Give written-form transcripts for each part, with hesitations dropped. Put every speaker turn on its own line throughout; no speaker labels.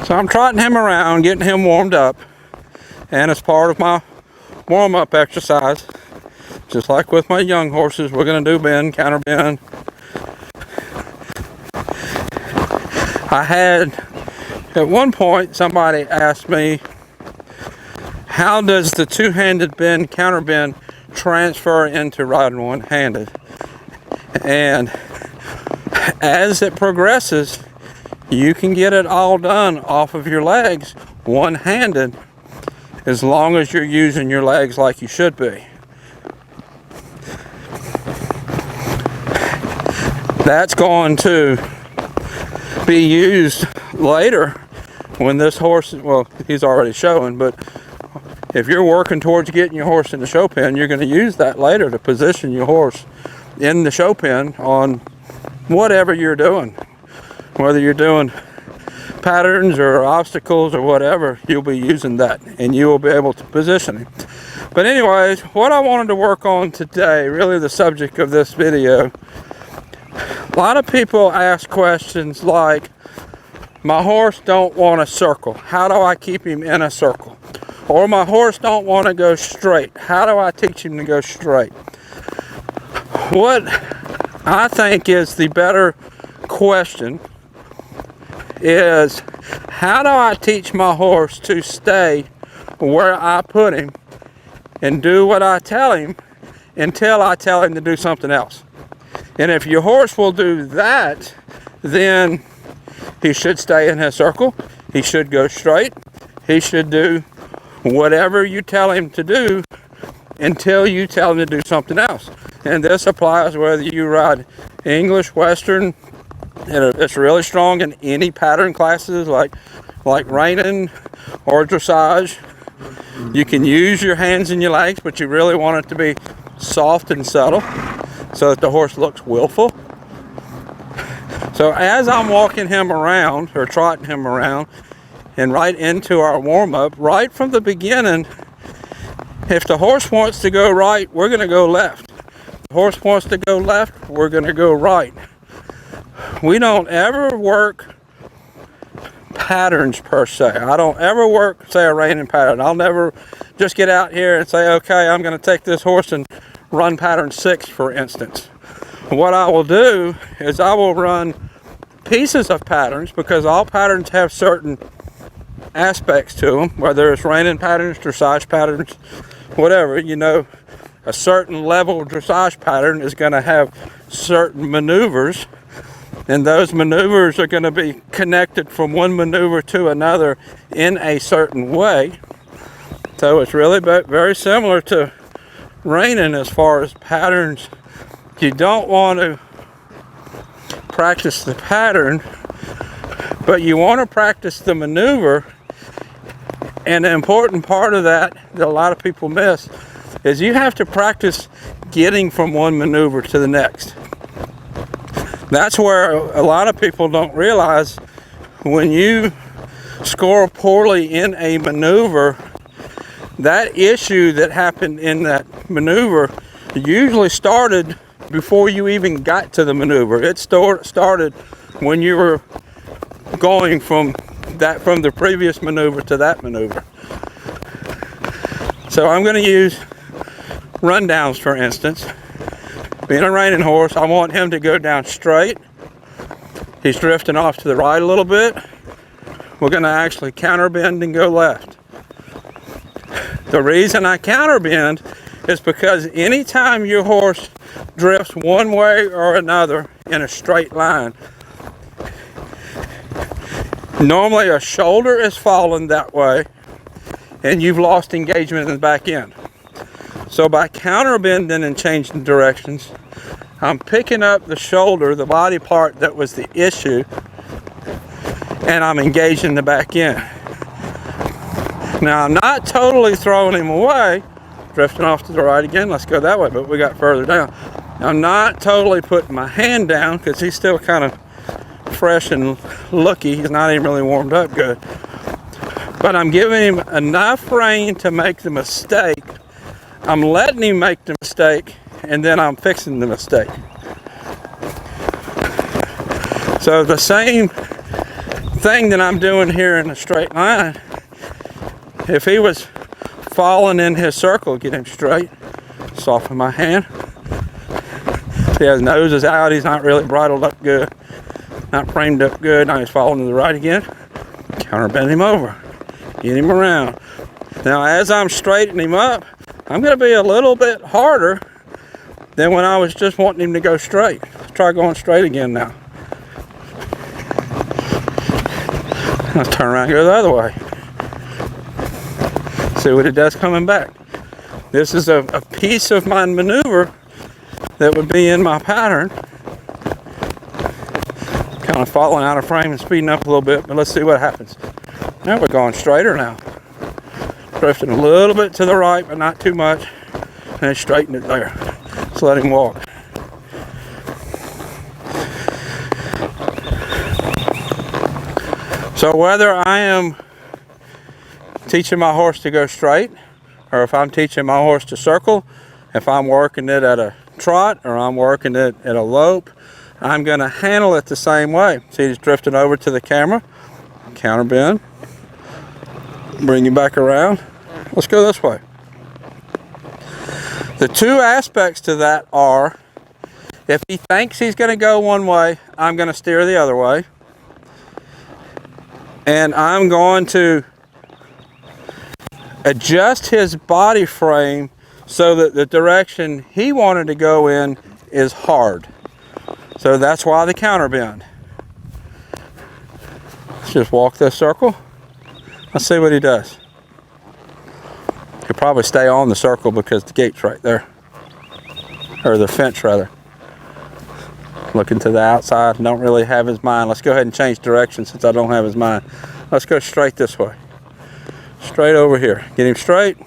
So I'm trotting him around, getting him warmed up, and as part of my warm-up exercise, just like with my young horses, we're going to do bend, counter bend. I had, at one point, somebody asked me, how does the two-handed bend, counter bend transfer into riding one-handed? And as it progresses, you can get it all done off of your legs one-handed, as long as you're using your legs like you should be. That's going to be used later when this horse, well, he's already showing, but if you're working towards getting your horse in the show pen, you're going to use that later to position your horse in the show pen on whatever you're doing. Whether you're doing patterns or obstacles or whatever, you'll be using that and you will be able to position him. But anyways, what I wanted to work on today, really the subject of this video, a lot of people ask questions like, my horse don't want to circle. How do I keep him in a circle? Or my horse don't want to go straight. How do I teach him to go straight? What I think is the better question is, how do I teach my horse to stay where I put him and do what I tell him until I tell him to do something else? And if your horse will do that, then he should stay in his circle. He should go straight. He should do whatever you tell him to do until you tell him to do something else. And this applies whether you ride English, Western, and it's really strong in any pattern classes like reining or dressage. You can use your hands and your legs, but you really want it to be soft and subtle so that the horse looks willful. So as I'm walking him around or trotting him around and right into our warm-up, right from the beginning, if the horse wants to go right, we're going to go left. If the horse wants to go left, we're going to go right. We don't ever work patterns per se. I don't ever work, say, a reining pattern. I'll never just get out here and say, okay, I'm going to take this horse and run pattern 6, for instance. What I will do is I will run pieces of patterns, because all patterns have certain aspects to them, whether it's reining patterns, dressage patterns, whatever. You know, a certain level dressage pattern is going to have certain maneuvers, and those maneuvers are going to be connected from one maneuver to another in a certain way. So it's really very similar to reining as far as patterns. You don't want to practice the pattern, but you want to practice the maneuver. And the important part of that a lot of people miss is you have to practice getting from one maneuver to the next. That's where a lot of people don't realize, when you score poorly in a maneuver, that issue that happened in that maneuver usually started before you even got to the maneuver. It started when you were going from the previous maneuver to that maneuver. So I'm going to use rundowns, for instance. Being a reining horse, I want him to go down straight. He's drifting off to the right a little bit. We're going to actually counter bend and go left. The reason I counter bend is because anytime your horse drifts one way or another in a straight line, normally a shoulder is falling that way and you've lost engagement in the back end. So by counter bending and changing directions, I'm picking up the shoulder, the body part that was the issue, and I'm engaging the back end. Now I'm not totally throwing him away, drifting off to the right again, let's go that way, but we got further down. I'm not totally putting my hand down because he's still kind of fresh and looky, he's not even really warmed up good. But I'm giving him enough rein to make the mistake. I'm letting him make the mistake, and then I'm fixing the mistake. So the same thing that I'm doing here in a straight line, if he was falling in his circle, get him straight, soften my hand. See, his nose is out, he's not really bridled up good, not framed up good. Now he's falling to the right again. Counter bend him over, get him around. Now as I'm straightening him up, I'm going to be a little bit harder than when I was just wanting him to go straight. Let's try going straight again now. Let's turn around and go the other way. See what it does coming back. This is a piece of my maneuver that would be in my pattern. Kind of falling out of frame and speeding up a little bit, but let's see what happens. Now we're going straighter now. Drifting a little bit to the right, but not too much. And straighten it there. Just let him walk. So whether I am teaching my horse to go straight, or if I'm teaching my horse to circle, if I'm working it at a trot, or I'm working it at a lope, I'm going to handle it the same way. See, he's drifting over to the camera. Counter bend. Bring him back around. Let's go this way. The two aspects to that are, if he thinks he's going to go one way, I'm going to steer the other way. And I'm going to adjust his body frame so that the direction he wanted to go in is hard. So that's why the counter bend. Let's just walk this circle. Let's see what he does. He'll probably stay on the circle because the gate's right there. Or the fence rather. Looking to the outside, don't really have his mind. Let's go ahead and change direction since I don't have his mind. Let's go straight this way. Straight over here. Get him straight.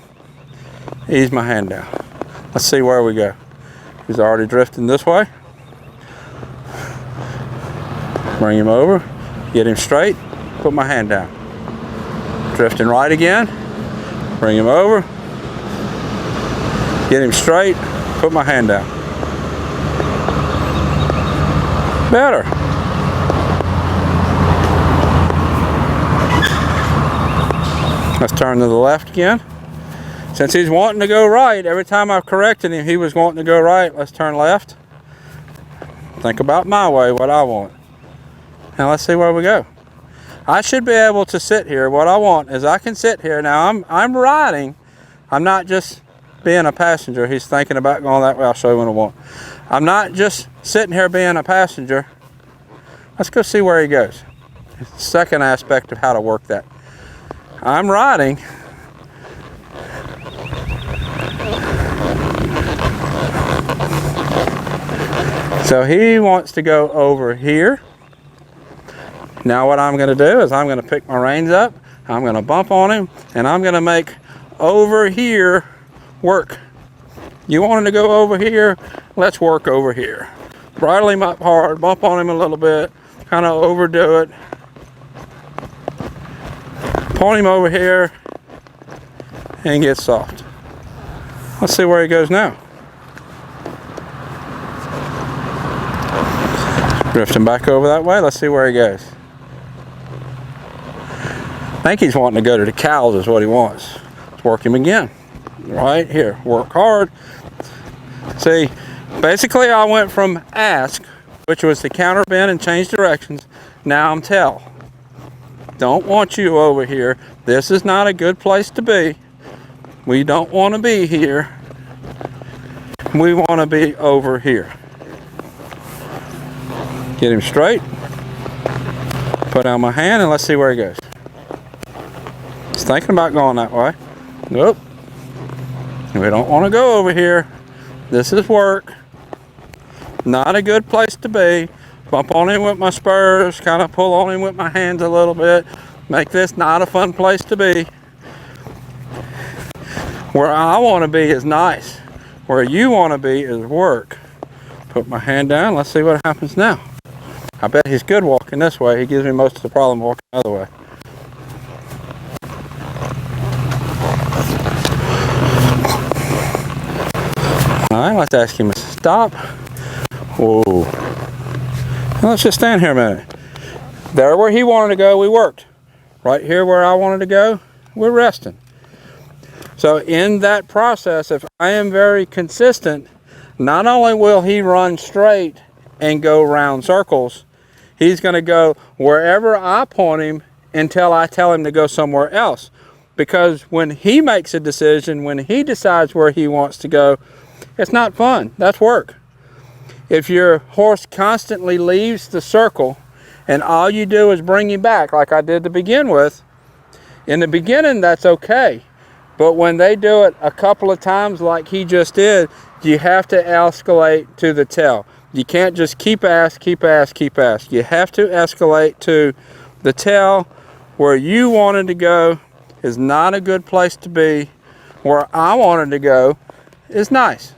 Ease my hand down. Let's see where we go. He's already drifting this way. Bring him over. Get him straight. Put my hand down. Drifting right again. Bring him over. Get him straight. Put my hand down. Better. Let's turn to the left again. Since he's wanting to go right, every time I've corrected him, he was wanting to go right. Let's turn left. Think about my way, what I want. Now let's see where we go. I should be able to sit here. What I want is I can sit here. Now I'm riding. I'm not just being a passenger. He's thinking about going that way. I'll show you what I want. I'm not just sitting here being a passenger. Let's go see where he goes. It's the second aspect of how to work that. I'm riding. So he wants to go over here. Now what I'm going to do is I'm going to pick my reins up. I'm going to bump on him. And I'm going to make over here work. You want him to go over here? Let's work over here. Bridle him up hard. Bump on him a little bit. Kind of overdo it. Point him over here. And get soft. Let's see where he goes now. Drifting back over that way. Let's see where he goes. I think he's wanting to go to the cows is what he wants. Let's work him again. Right here. Work hard. See, basically I went from ask, which was the counter bend and change directions. Now I'm tell. Don't want you over here. This is not a good place to be. We don't want to be here. We want to be over here. Get him straight. Put down my hand and let's see where he goes. He's thinking about going that way. Nope. We don't want to go over here. This is work. Not a good place to be. Bump on him with my spurs. Kind of pull on him with my hands a little bit. Make this not a fun place to be. Where I want to be is nice. Where you want to be is work. Put my hand down. Let's see what happens now. I bet he's good walking this way. He gives me most of the problem walking the other way. Alright, let's ask him to stop. Whoa. Now let's just stand here a minute. There where he wanted to go, we worked. Right here where I wanted to go, we're resting. So in that process, if I am very consistent, not only will he run straight and go round circles, he's going to go wherever I point him until I tell him to go somewhere else. Because when he makes a decision, when he decides where he wants to go, it's not fun. That's work. If your horse constantly leaves the circle and all you do is bring him back, like I did to begin with, in the beginning, that's okay. But when they do it a couple of times like he just did, you have to escalate to the tail. You can't just keep ask. You have to escalate to the tail. Where you wanted to go is not a good place to be. Where I wanted to go is nice.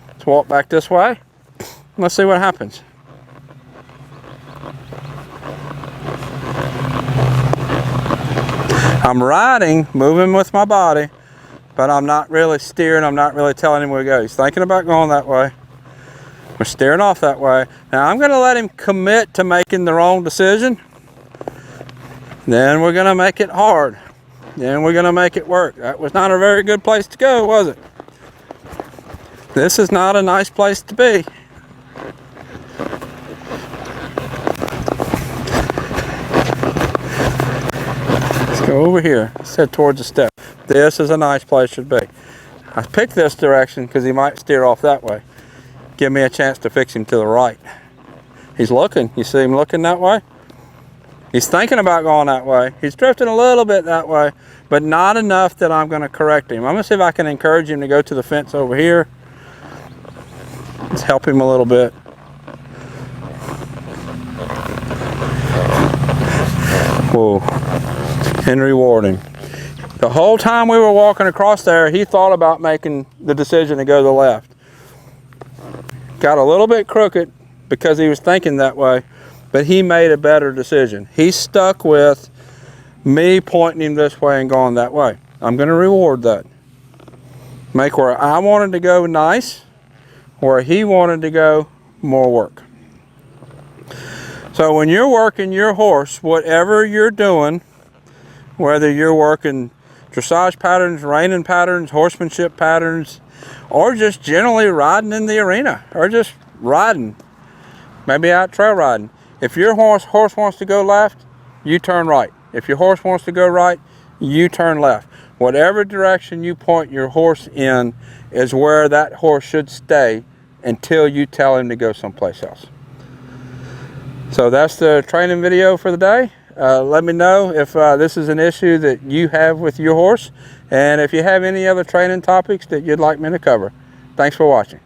Let's walk back this way. Let's see what happens. I'm riding, moving with my body, but I'm not really steering. I'm not really telling him where to go. He's thinking about going that way. We're steering off that way. Now I'm going to let him commit to making the wrong decision. Then we're going to make it hard. Then we're going to make it work. That was not a very good place to go, was it? This is not a nice place to be. Let's go over here. Let's head towards the step. This is a nice place to be. I picked this direction because he might steer off that way. Give me a chance to fix him to the right. He's looking. You see him looking that way? He's thinking about going that way. He's drifting a little bit that way, but not enough that I'm going to correct him. I'm going to see if I can encourage him to go to the fence over here. Let's help him a little bit. Whoa. And rewarding. The whole time we were walking across there, he thought about making the decision to go to the left. Got a little bit crooked because he was thinking that way, but he made a better decision. He stuck with me pointing him this way and going that way. I'm going to reward that. Make where I wanted to go nice, where he wanted to go more work. So when you're working your horse, whatever you're doing, whether you're working dressage patterns, reining patterns, horsemanship patterns, or just generally riding in the arena, or just riding, maybe out trail riding. If your horse wants to go left, you turn right. If your horse wants to go right, you turn left. Whatever direction you point your horse in is where that horse should stay until you tell him to go someplace else. So that's the training video for the day. Let me know if this is an issue that you have with your horse, and if you have any other training topics that you'd like me to cover. Thanks for watching.